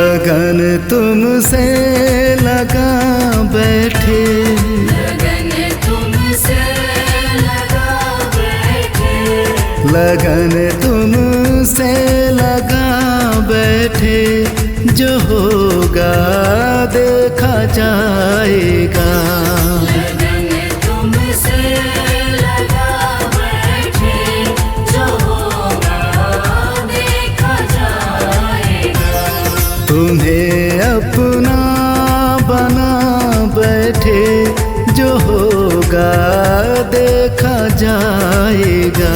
लगन तुमसे लगा बैठे, लगन तुमसे लगा बैठे, लगन तुमसे लगा बैठे। जो होगा देखा जाएगा। लगन तुमसे लगा बैठे, जो होगा देखा जाएगा। तुम्हें अपना बना बैठे, जो होगा देखा जाएगा।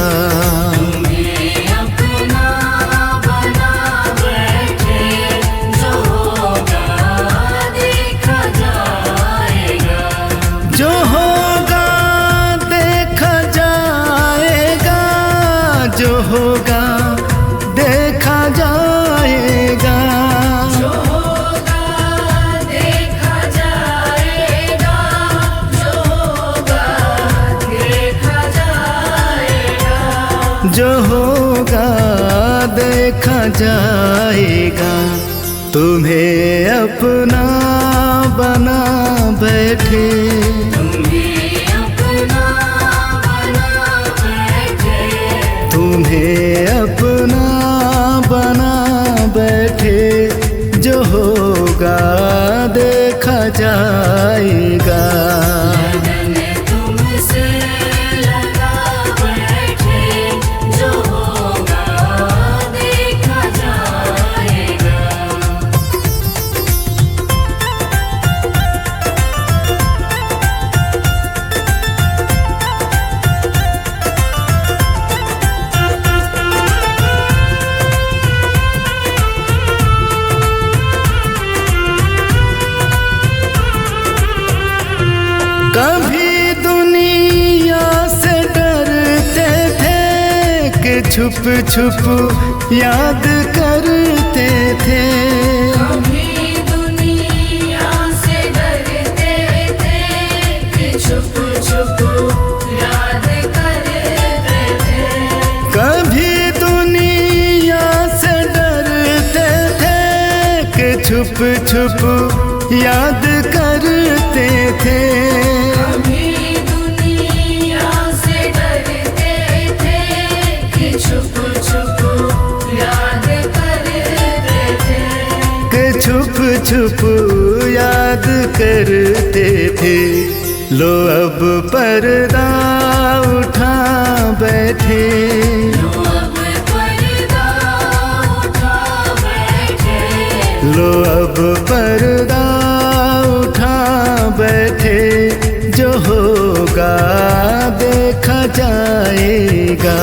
तुम्हें अपना बना बैठे, जो होगा देखा जाएगा। जो होगा देखा जाएगा, जो होगा देखा जाएगा। जो होगा देखा जाएगा, जो होगा देखा जाएगा। जो होगा देखा जाएगा। तुम्हें अपना बना बैठे, तुम्हें अपना बना बैठे, तुम्हें अपना बना बैठे। जो होगा देखा जाएगा। लगन तुमसे लगा बैठे, जो होगा देखा जाएगा। कभी दुनिया से डरते थे कि छुप छुप याद करते थे। कभी दुनिया से डरते थे कि छुप छुप याद करते थे। कभी दुनिया से डरते थे कि छुप छुप याद करते थे। कभी दुनिया से डरते थे कि छुप छुप याद करते थे। कि छुप छुप याद करते थे। लो अब पर्दा उठा बैठे, लो अब पर्दा उठा बैठे, लो अब पर्दा उठा बैठे। जो होगा देखा जाएगा।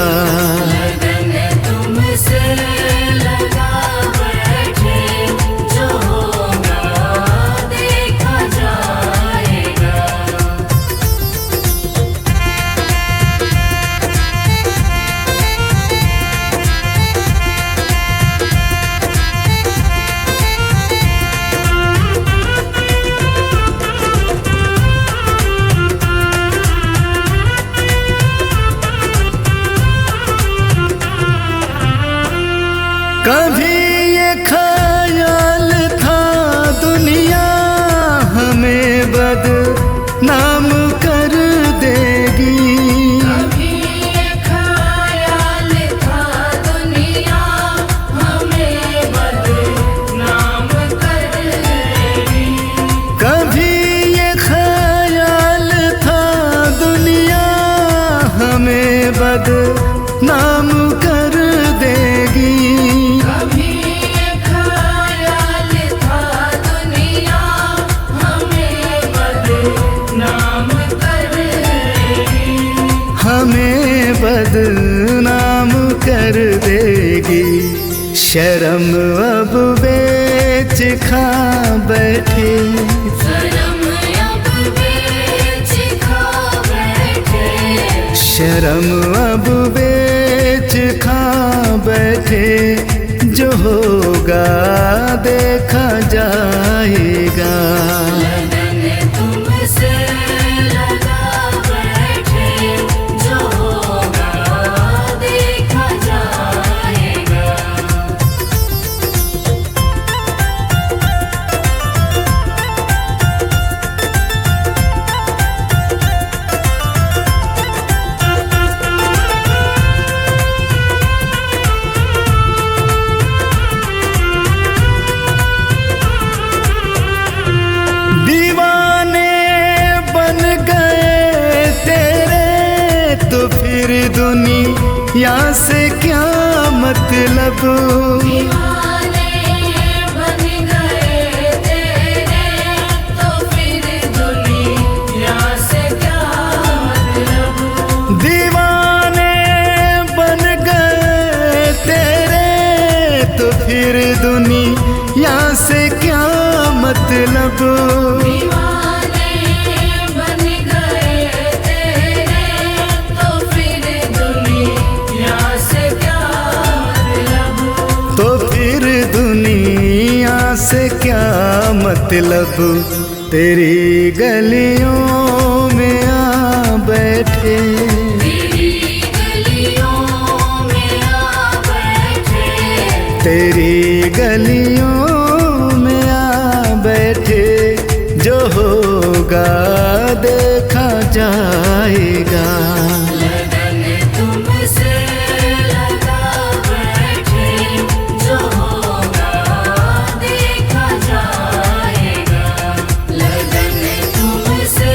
लगन तुमसे लगा बैठे, जो होगा देखा जाएगा। कभी ये ख्याल था दुनिया हमें बदनाम कर देगी। कभी ये ख्याल था दुनिया हमें बदनाम कर देगी। कभी ये ख्याल था दुनिया हमें बदनाम कर देगी। कभी ये ख्याल था दुनिया हमें बदनाम कर देगी। हमें बदनाम कर देगी। शर्म अब बेच खा बैठे, शर्म अब बेच खा बैठे, शर्म अब बेच खा बैठे। जो होगा देखा जाएगा। लगन तुमसे लगा बैठे, जो होगा देखा जाएगा। फिर दुनिया से क्या मतलब। दीवाने बन गए तेरे तो फिर दुनिया से क्या मतलब। दीवाने बन गए तेरे तो फिर दुनिया से क्या मतलब। दीवाने बन गए तेरे तो फिर दुनिया से क्या मतलब। तो फिर दुनिया से क्या मतलब। तेरी गलियों में आ बैठे, तेरी गलियों में आ बैठे, तेरी गलियों में आ बैठे। जो होगा देखा जाएगा। लगन तुमसे लगा बैठे, जो होगा देखा जाएगा। लगन तुमसे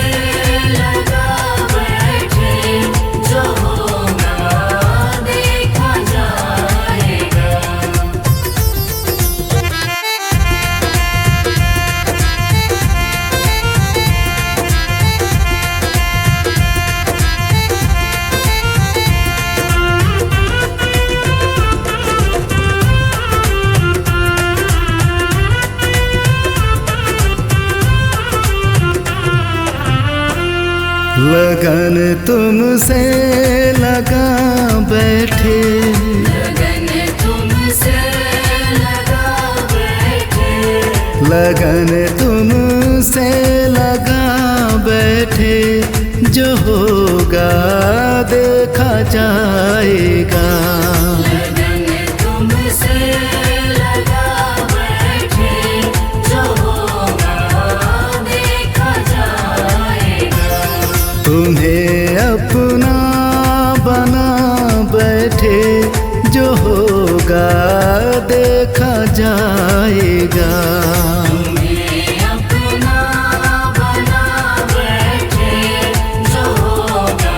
लगा बैठे, जो होगा देखा जाएगा। लगन तुमसे लगा बैठे, लगन तुमसे लगा बैठे, लगन तुमसे लगा बैठे। जो होगा देखा जाएगा। लगन तुमसे लगा बैठे, जो होगा देखा जाएगा। तुम्हें अपना बना बैठे। जो होगा देखा जाएगा। तुम्हें अपना बना बैठे, जो होगा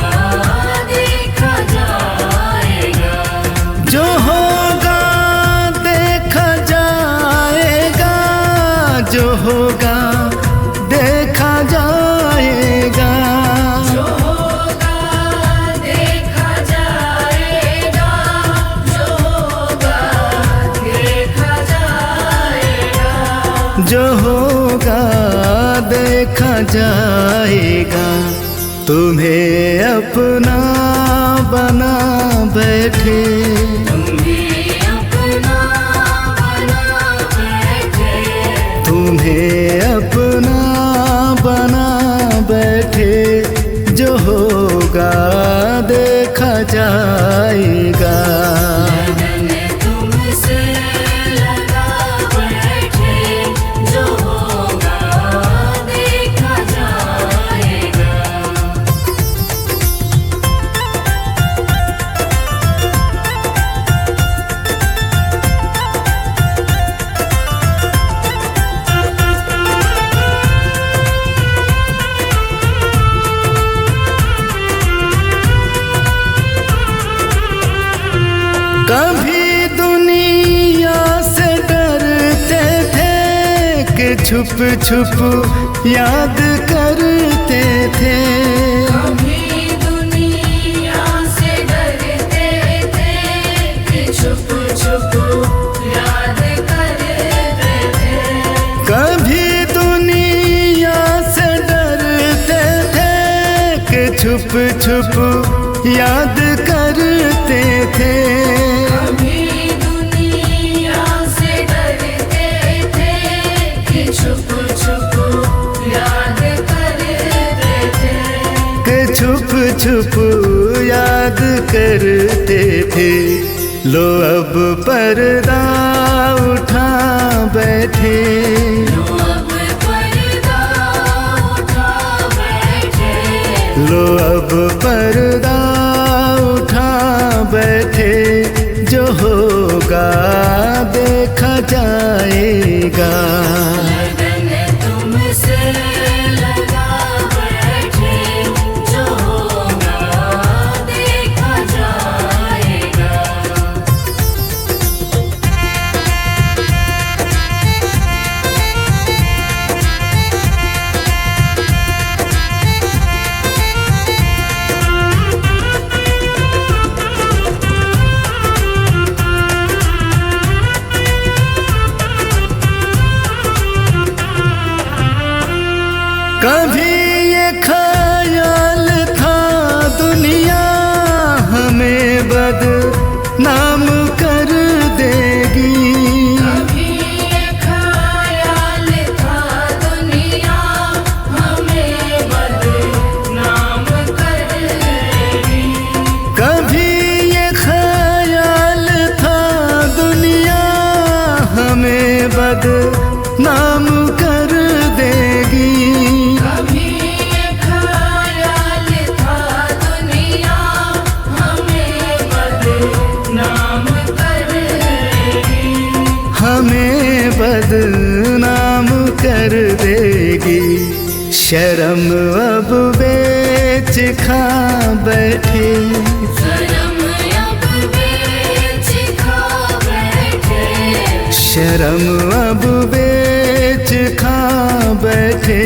देखा जाएगा। जो होगा देखा जाएगा। जो होगा देखा जाएगा। जो होगा देखा जाएगा। जो होगा देखा जाएगा। जो होगा देखा जाएगा। तुम्हें अपना बना बैठे, तुम्हें अपना बना बैठे, तुम्हें अपना बना बैठे। जो होगा देखा जाएगा। लगन तुमसे लगा बैठे, जो होगा देखा जाएगा। कभी दुनिया से डरते थे कि छुप छुप याद करते थे। कभी दुनिया से डरते थे कि छुप छुप याद करते थे। कभी दुनिया से डरते थे कि छुप छुप याद करते थे। कभी दुनिया से डरते थे कि छुप छुप याद करते थे। कि छुप छुप याद करते थे। लो अब पर्दा उठा बैठे, लो अब पर्दा उठा बैठे, लो अब पर्दा उठा बैठे। जो होगा देखा जाएगा। लगन तुमसे लगा बैठे, जो होगा शर्म अब बेच खा बैठे, शर्म अब बेच खा बैठे, शर्म अब बेच खा बैठे,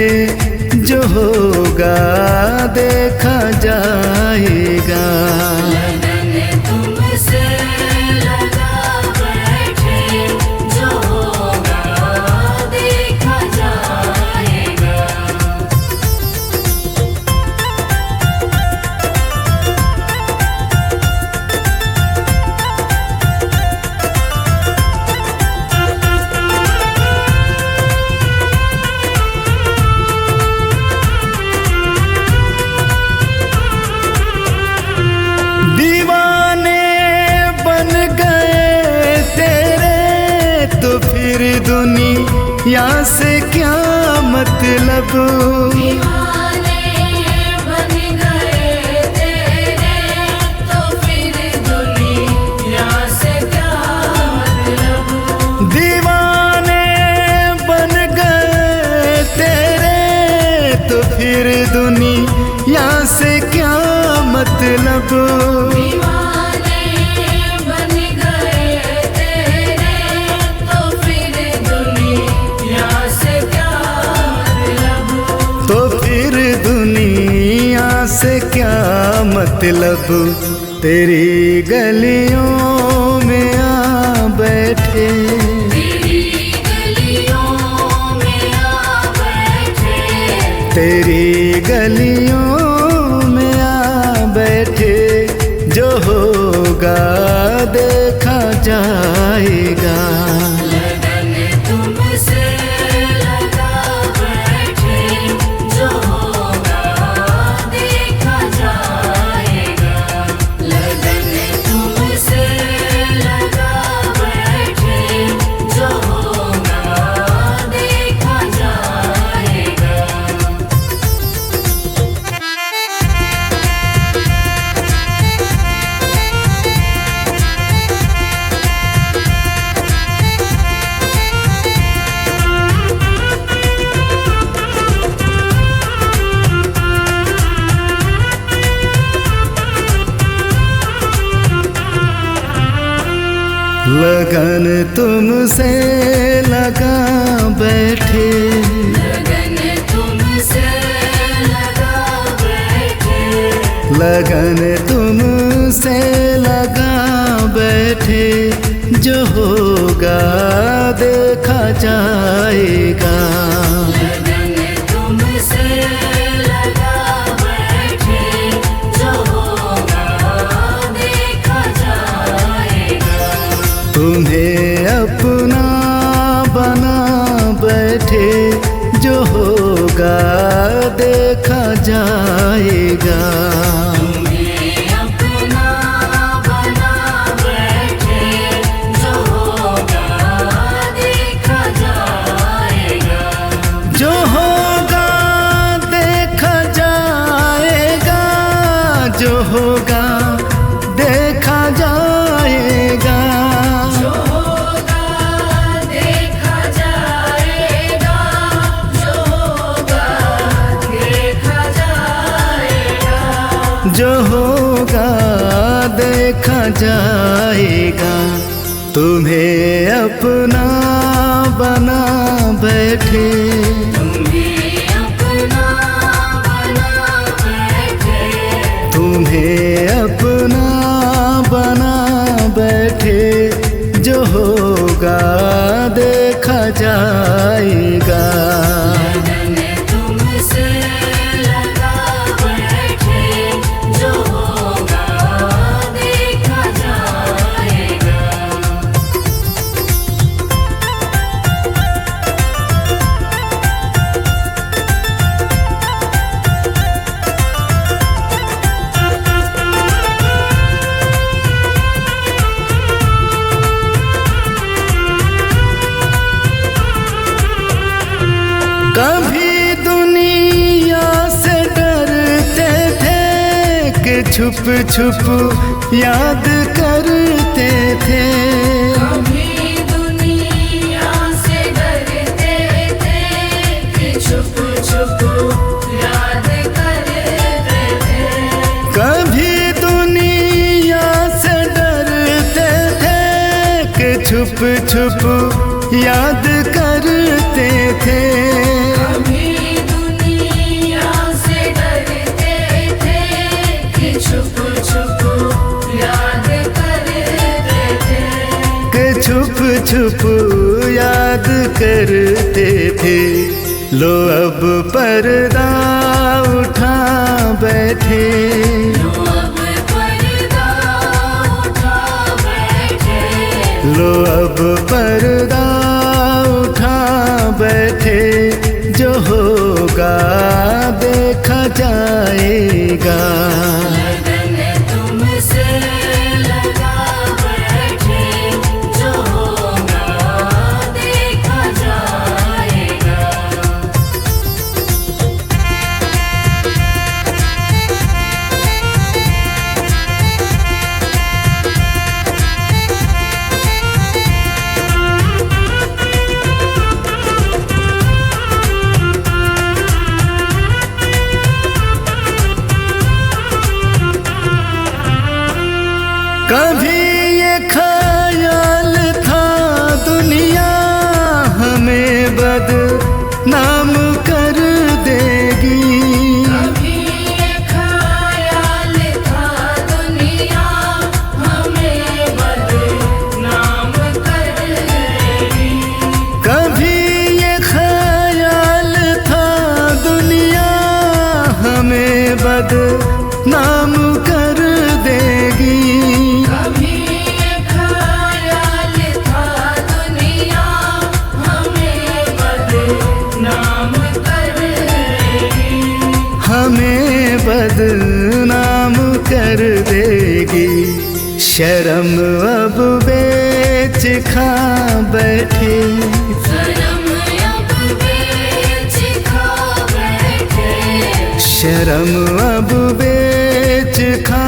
जो होगा देखा जाएगा। लगन तुमसे लगा बैठे, जो होगा देखा जाएगा। दीवाने बन गए तेरे, तो फिर दुनिया से क्या मतलब। दीवाने बन गए तेरे, तो फिर दुनिया से क्या मतलब। दीवाने बन गए तेरे, तो फिर दुनिया से क्या मतलब। दीवाने बन गए तेरे, तो फिर दुनिया से क्या मतलब। तो फिर दुनिया से क्या मतलब। तेरी गलियों में आ बैठे, तेरी गलियों में आ बैठे, तेरी गलियों में आ बैठे, जो होगा देखा जाएगा। लगन तुमसे लगा बैठे, जो होगा देखा जाएगा। लगन तुमसे लगा बैठे, जो होगा देखा जाएगा। लगन तुमसे लगा बैठे, लगन तुमसे लगा बैठे, लगन तुमसे लगा बैठे, जो होगा देखा जाएगा। लगन तुमसे लगा बैठे, जो होगा देखा जाएगा। तुम्हें अपना बना बैठे, जो होगा देखा जाएगा। तुम्हें अपना बना बैठे, जो होगा देखा जाएगा। जो होगा देखा जाएगा, जो होगा देखा जाएगा। जो होगा देखा जाएगा, जो होगा देखा जाएगा। जो होगा देखा जाएगा। तुम्हें अपना बना बैठे, तुम्हें अपना बना बैठे, तुम्हें अपना बना बैठे, जो होगा देखा जाएगा। लगन तुमसे लगा बैठे, जो होगा देखा जाएगा। कभी दुनिया से डरते थे कि छुप छुप याद करते थे। कभी दुनिया से डरते थे कि छुप छुप छुप याद करते थे। कभी दुनिया से डरते थे कि छुप छुप याद करते थे। कि छुप छुप याद करते थे। लो अब पर्दा उठा बैठे। लो अब पर्दा उठा बैठे। लो अब पर्दा उठा बैठे। जो होगा देखा जाएगा। लगन तुमसे लगा बैठे। जो होगा देखा जाएगा। कभी ये ख्याल था दुनिया हमें बदनाम कर देगी। कभी ये ख्याल था दुनिया हमें बदनाम कर देगी। कभी ये ख्याल था दुनिया हमें बदनाम कर देगी। कभी ये ख्याल था दुनिया हमें बदनाम कर देगी। हमें बदनाम कर देगी। शर्म अब बेच खा बैठे। शर्म अब बेच खा बैठे। शर्म अब बेच खा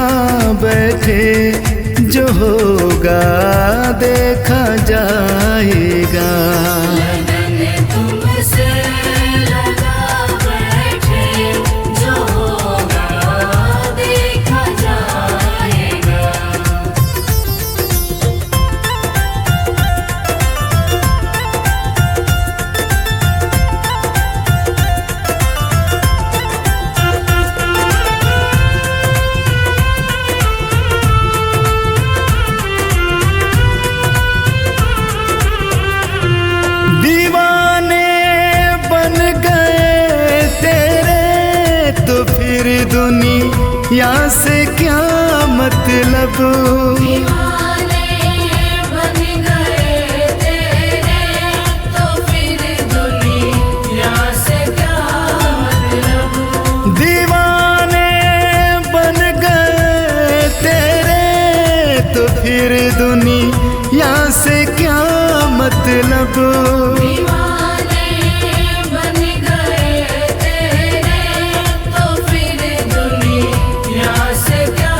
बैठे। जो होगा देखा जाएगा। लगन तुमसे लगा बैठे। जो होगा देखा जाएगा। दीवाने बन गए तेरे तो फिर दुनिया से क्या मतलब। दीवाने बन गए तेरे तो फिर दुनिया से क्या मतलब। दीवाने बन गए तेरे तो फिर दुनिया से क्या मतलब। दीवाने बन गए तेरे तो फिर दुनिया से क्या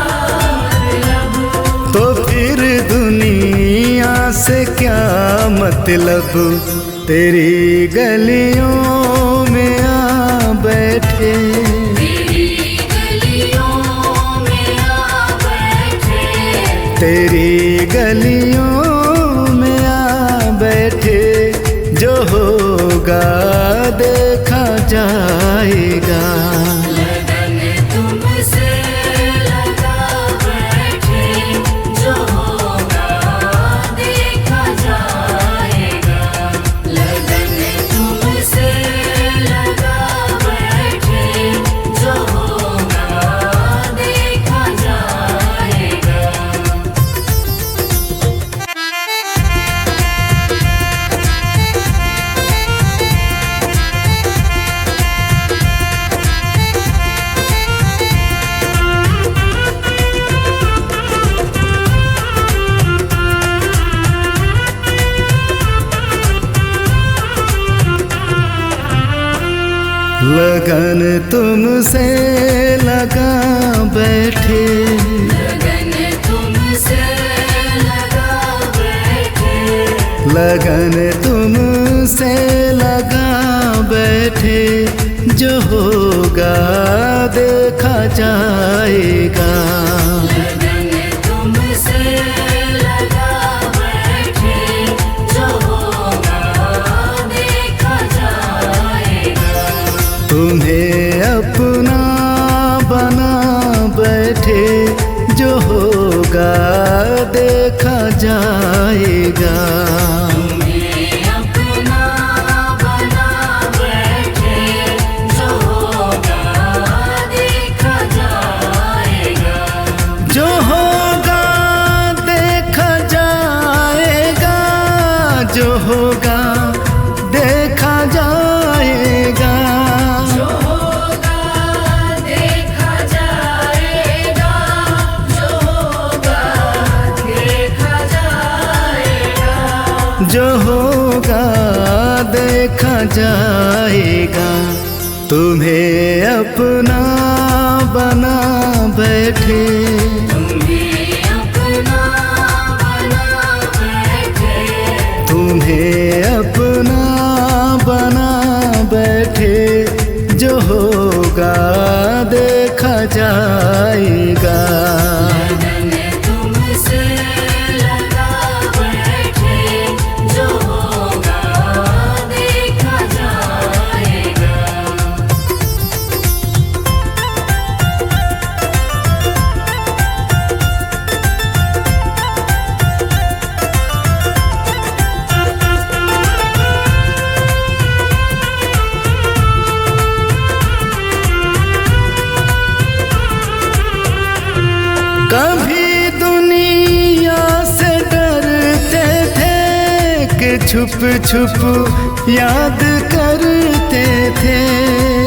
मतलब। तो फिर दुनिया से क्या मतलब। तेरी गलियों में आ बैठे। तेरी गलियों में आ बैठे। तेरी गलियों में आ बैठे। जो होगा देखा जाएगा। लगन तुमसे लगा बैठे। जो होगा देखा जाएगा। लगन तुमसे लगा बैठे। जो होगा देखा जाएगा। लगन तुमसे लगा बैठे। लगन तुमसे लगा बैठे। लगन तुमसे लगा बैठे। जो होगा देखा जाएगा। लगन तुमसे लगा बैठे। जो होगा देखा जाएगा। तुम्हें अपना बना बैठे, जो होगा देखा जाएगा। जो होगा देखा जाएगा, जो होगा देखा जाएगा। जो होगा देखा जाएगा, जो होगा देखा जाएगा। जो होगा देखा जाएगा। तुम्हें अपना बना बैठे, तुम्हें अपना बना बैठे, तुम्हें अपना बना बैठे। जो होगा देखा जाएगा। लगन तुमसे लगा बैठे, जो होगा देखा जाएगा। कभी दुनिया से डरते थे कि छुप छुप याद करते थे।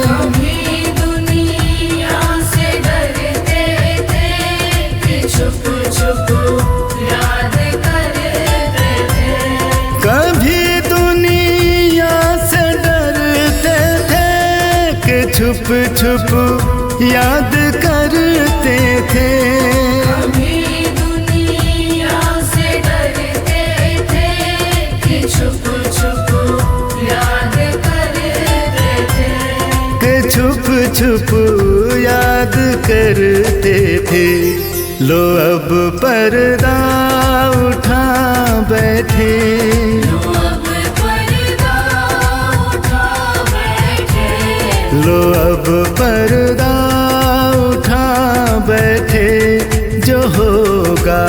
कभी दुनिया से डरते थे कि छुप छुप याद करते थे। कभी दुनिया से डरते थे कि छुप छुप याद करते थे। कभी दुनिया से डरते थे कि छुप छुप याद करते थे। कि छुप छुप याद करते थे। लो अब पर्दा उठा बैठे, लो अब पर्दा उठा बैठे, लो अब पर्दा उठा बैठे। जो होगा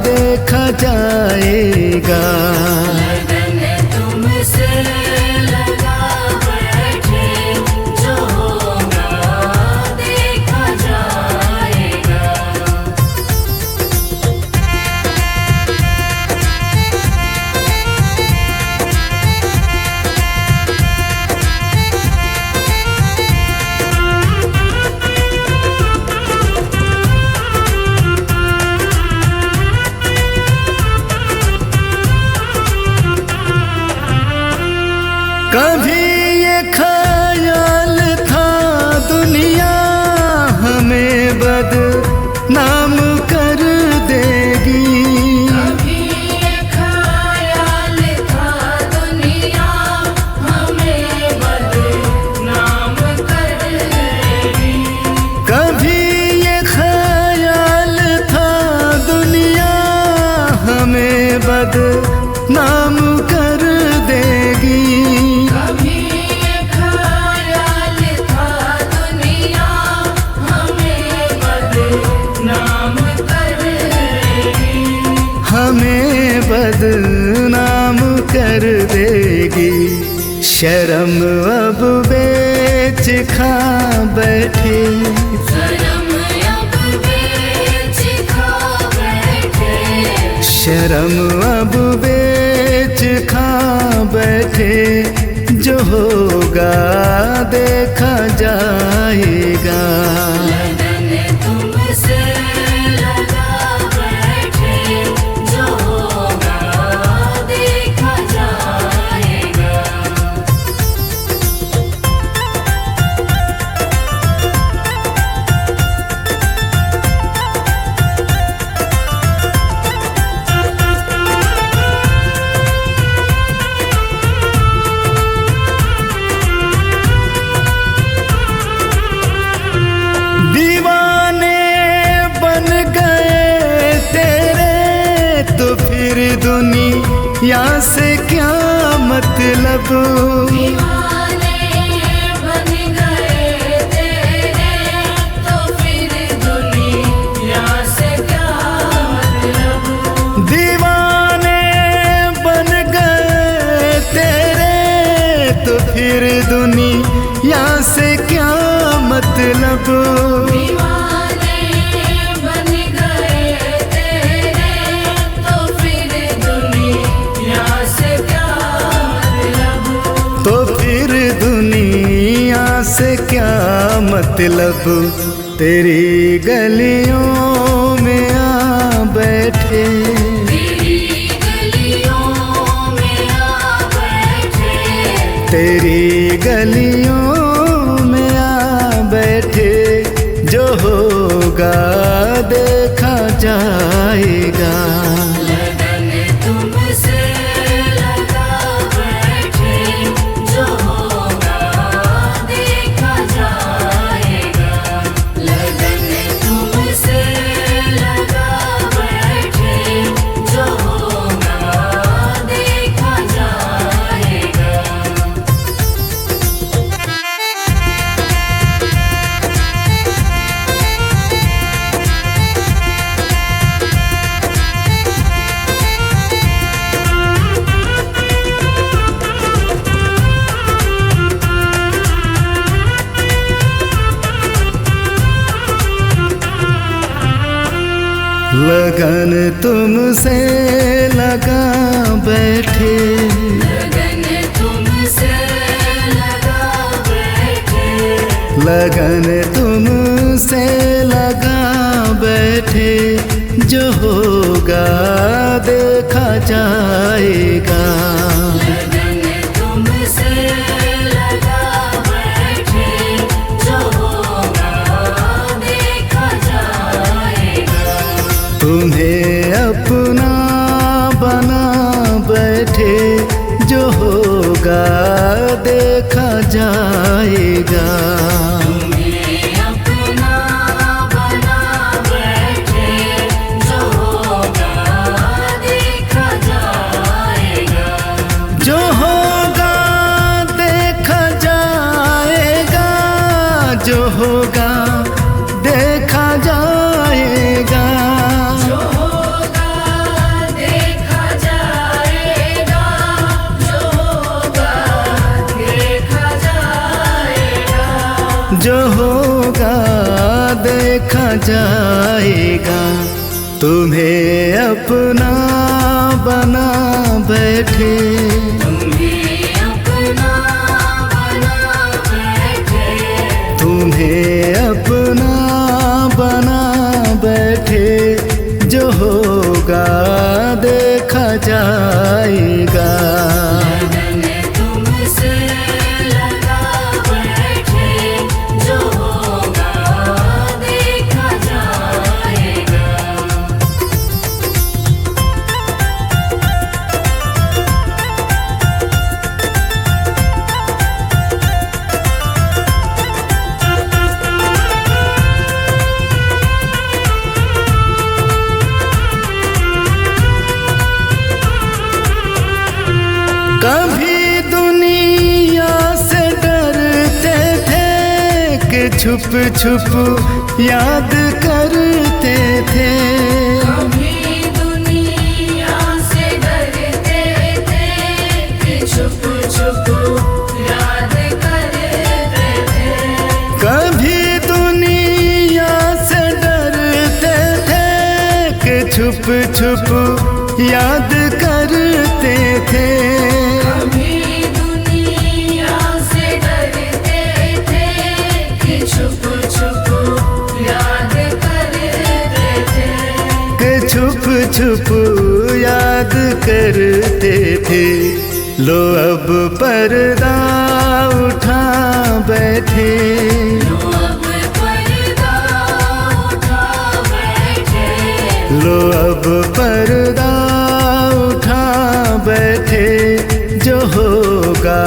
देखा जाएगा। लगन तुमसे लगा बैठे, जो होगा देखा जाएगा। कभी ये ख्याल था दुनिया हमें बदनाम कर देगी। कभी ये ख्याल था दुनिया हमें बदनाम कर देगी। कभी ये ख्याल था दुनिया हमें बदनाम कर देगी। कभी ये ख्याल था दुनिया हमें बदनाम कर देगी। हमें बदनाम कर देगी। शर्म अब बेच खा बैठे, शर्म अब बेच खा बैठे, शर्म अब बेच खा बैठे। जो होगा देखा जाएगा। लगन तुमसे लगा बैठे, जो होगा देखा जाएगा। दीवाने बन गए तेरे तो फिर दुनिया से क्या मतलब। दीवाने बन गए तेरे तो फिर दुनिया से क्या मतलब। दीवाने बन गए तेरे, तो फिर दुनिया से क्या मतलब। तो फिर दुनिया से क्या मतलब। तेरी गलियों में आ बैठे, तेरी गलियों में आ बैठे, तेरी गलियों में आ बैठे। जो होगा देखा जाएगा। लगन तुमसे लगा बैठे, जो होगा देखा जाएगा। लगन तुमसे लगा बैठे, जो होगा देखा जाएगा। लगन तुमसे लगा बैठे, लगन तुमसे लगा बैठे, लगन तुमसे लगा बैठे। जो होगा देखा जाएगा। लगन तुमसे लगा बैठे, जो होगा देखा जाएगा। तुम्हें अपना बना बैठे। जो होगा देखा जाएगा। तुम्हें अपना बना बैठे, जो होगा देखा जाएगा। जो होगा देखा जाएगा। जो होगा देखा जाएगा। जो होगा देखा जाएगा। जो होगा देखा जाएगा। जो होगा देखा जाएगा। तुम्हें अपना बना बैठे, तुम्हें अपना बना बैठे, तुम्हें अपना बना बैठे। जो होगा देखा जाएगा। लगन तुमसे लगा बैठे, जो होगा देखा जाएगा। कभी दुनिया से डरते थे कि छुप छुप याद करते थे। कभी दुनिया से डरते थे कि छुप छुप याद करते थे। कभी दुनिया से डरते थे कि छुप छुप याद करते थे। कभी दुनिया से डरते थे कि छुप छुप याद करते थे। कि छुप छुप याद करते थे। लो अब पर्दा उठा बैठे, लो अब पर्दा उठा बैठे, लो अब पर्दा उठा बैठे। जो होगा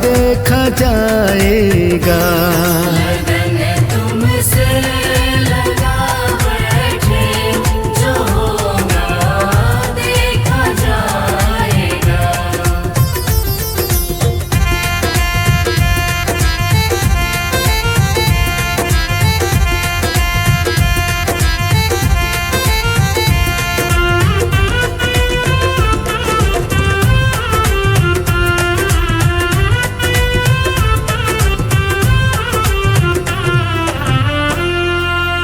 देखा जाएगा। लगन तुमसे लगा बैठे, जो होगा देखा जाएगा।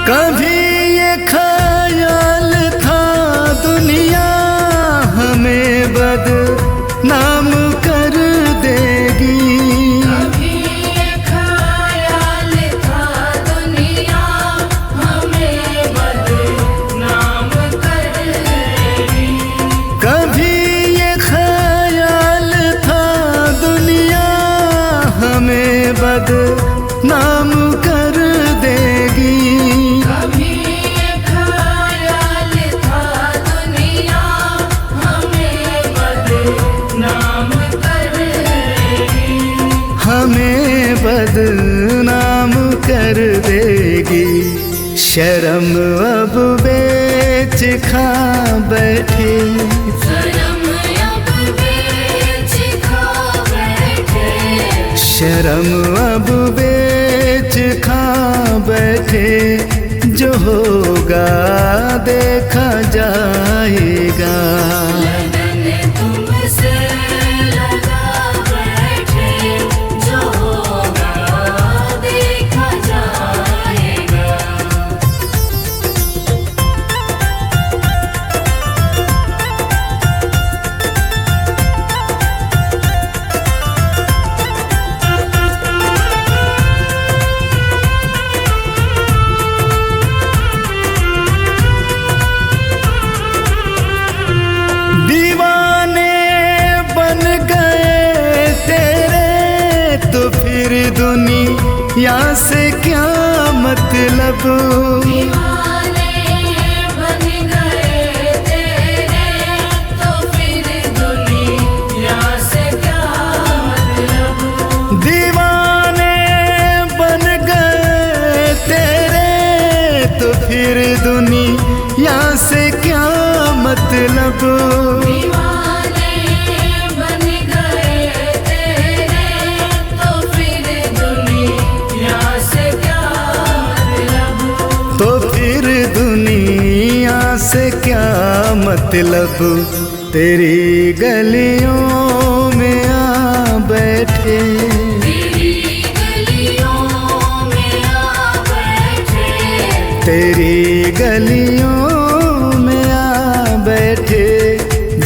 कभी ये ख्याल था दुनिया हमें बदनाम कर देगी। कभी ये ख्याल था दुनिया हमें बदनाम कर देगी। कभी ये ख्याल था दुनिया हमें बदनाम कर देगी। कभी ये ख्याल था दुनिया हमें बदनाम कर देगी। हमें बदनाम कर देगी। शर्म अब बेच खा बैठे, शर्म अब बेच खा बैठे। शर्म अब बेच खा बैठे। जो होगा देखा जाएगा। लगन तुमसे लगा बैठे, जो होगा देखा जाएगा। दीवाने बन गए तेरे तो फिर दुनिया से क्या मतलब। दीवाने बन गए तेरे तो फिर दुनिया से क्या मतलब। दीवाने बन गए तेरे तो फिर दुनिया से क्या मतलब। दीवाने बन गए तेरे तो फिर दुनिया से क्या मतलब। तो फिर दुनिया से क्या मतलब। तेरी गलियों में आ बैठे, तेरी गलियों में आ बैठे। तेरी गलियों में आ बैठे।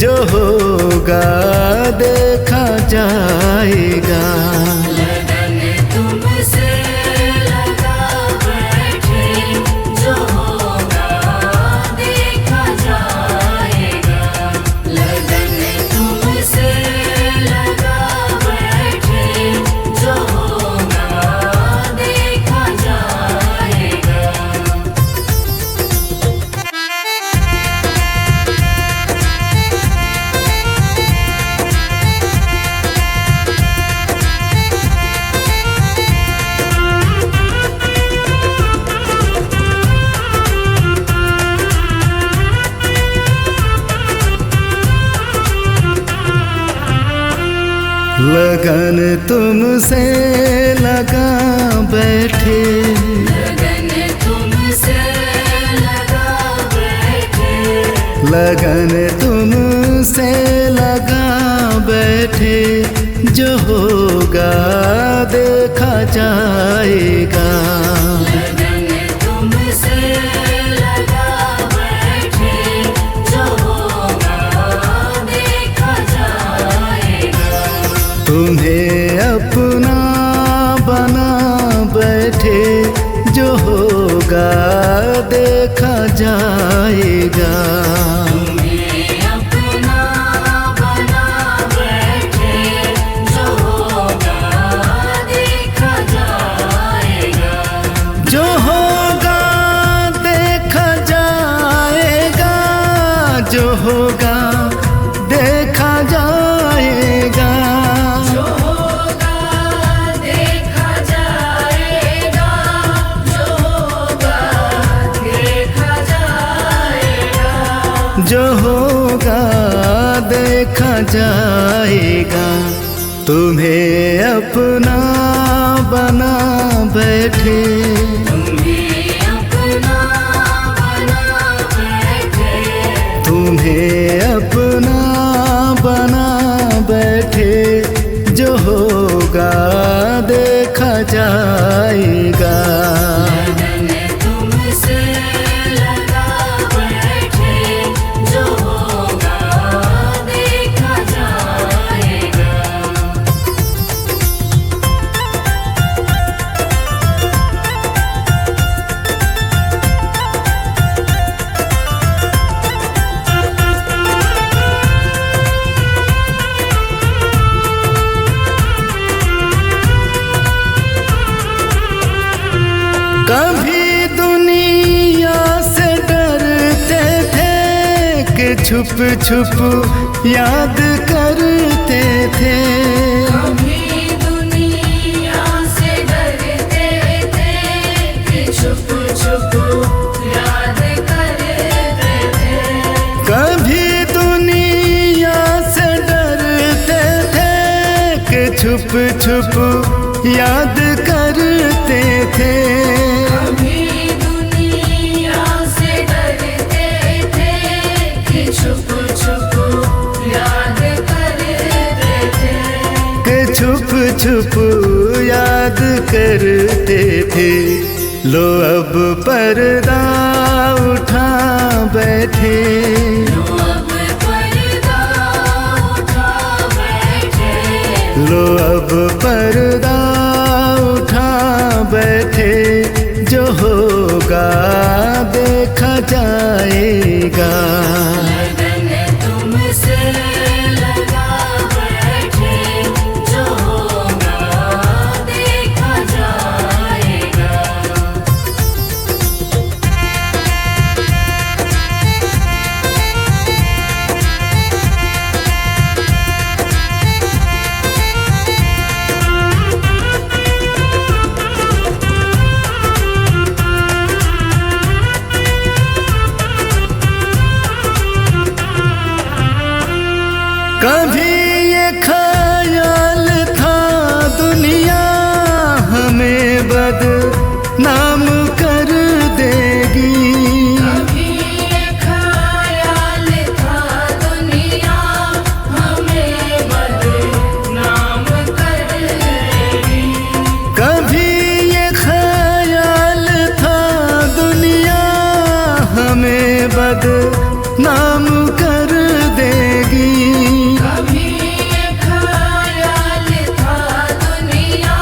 जो होगा देखा जाएगा। लगन तुमसे लगा बैठे, जो होगा देखा जाएगा। लगन तुमसे लगा बैठे, जो होगा देखा जाएगा। लगन तुमसे लगा बैठे, लगन तुमसे लगा बैठे। लगन तुमसे लगा बैठे। जो होगा देखा जाएगा। लगन तुमसे लगा बैठे, जो होगा देखा जाएगा। तुम्हें अपना बना बैठे। जो होगा देखा जाएगा। तुम्हें अपना बना बैठे, जो होगा देखा जाएगा। जो होगा देखा जाएगा। जो होगा देखा जाएगा। जो होगा देखा जाएगा। जो होगा देखा जाएगा। जो होगा देखा जाएगा। तुम्हें अपना बना बैठे, तुम्हें अपना बना बैठे। तुम्हें अपना बना बैठे। जो होगा देखा जाएगा। लगन तुमसे कि छुप छुप याद करते थे। कभी दुनिया से डरते थे कि छुप छुप याद करते थे। कभी दुनिया से डरते थे कि छुप छुप याद करते थे। कभी दुनिया से डरते थे कि छुप छुप याद करते थे। कि छुप छुप याद करते थे। लो अब पर्दा उठा बैठे, लो अब पर्दा उठा बैठे। लो अब पर्दा उठा बैठे। जो होगा देखा जाएगा। लगन तुमसे लगा बैठे, जो होगा देखा जाएगा। कभी ये ख्याल था दुनिया हमें बदनाम कर देगी। कभी ये ख्याल था दुनिया हमें बदनाम कर देगी। कभी ये ख्याल था दुनिया हमें बदनाम कर देगी। कभी ये ख्याल था दुनिया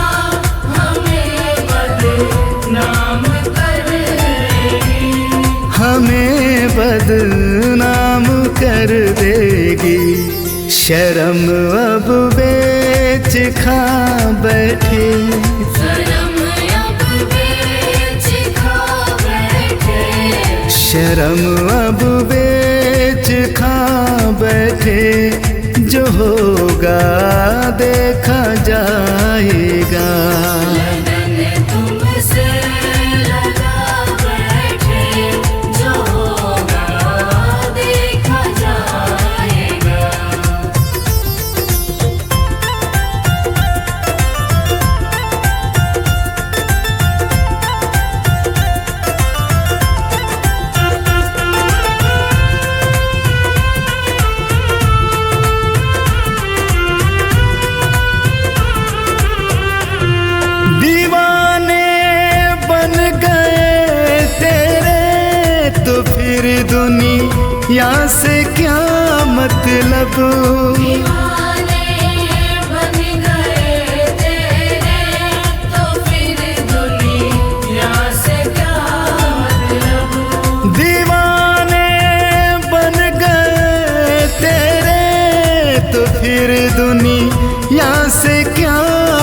हमें बदनाम कर देगी। हमें बदनाम कर देगी। शर्म अब बेच खा बैठे, शर्म अब बेच खा बैठे। शर्म अब बेच खा बैठे। जो होगा देखा जाएगा। लगन तुमसे लगा बैठे, जो होगा देखा जाएगा। दीवाने बन गए तेरे तो फिर दुनिया से क्या मतलब। दीवाने बन गए तेरे तो फिर दुनिया से क्या मतलब। दीवाने बन गए तेरे तो फिर दुनिया से क्या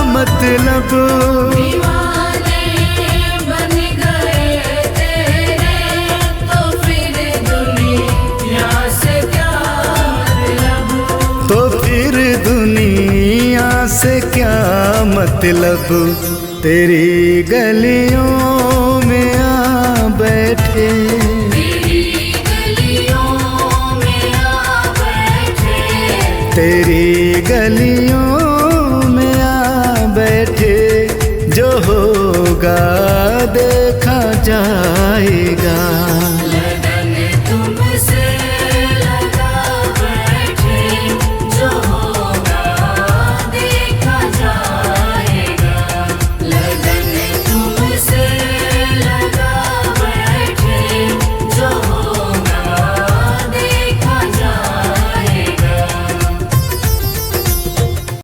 मतलब। दीवाने बन गए तेरे तो फिर दुनिया से क्या मतलब। तो फिर दुनिया से क्या मतलब। तेरी गलियों में आ बैठे, तेरी गलियों में आ बैठे। तेरी गलियों में आ बैठे। जो होगा देखा जाएगा।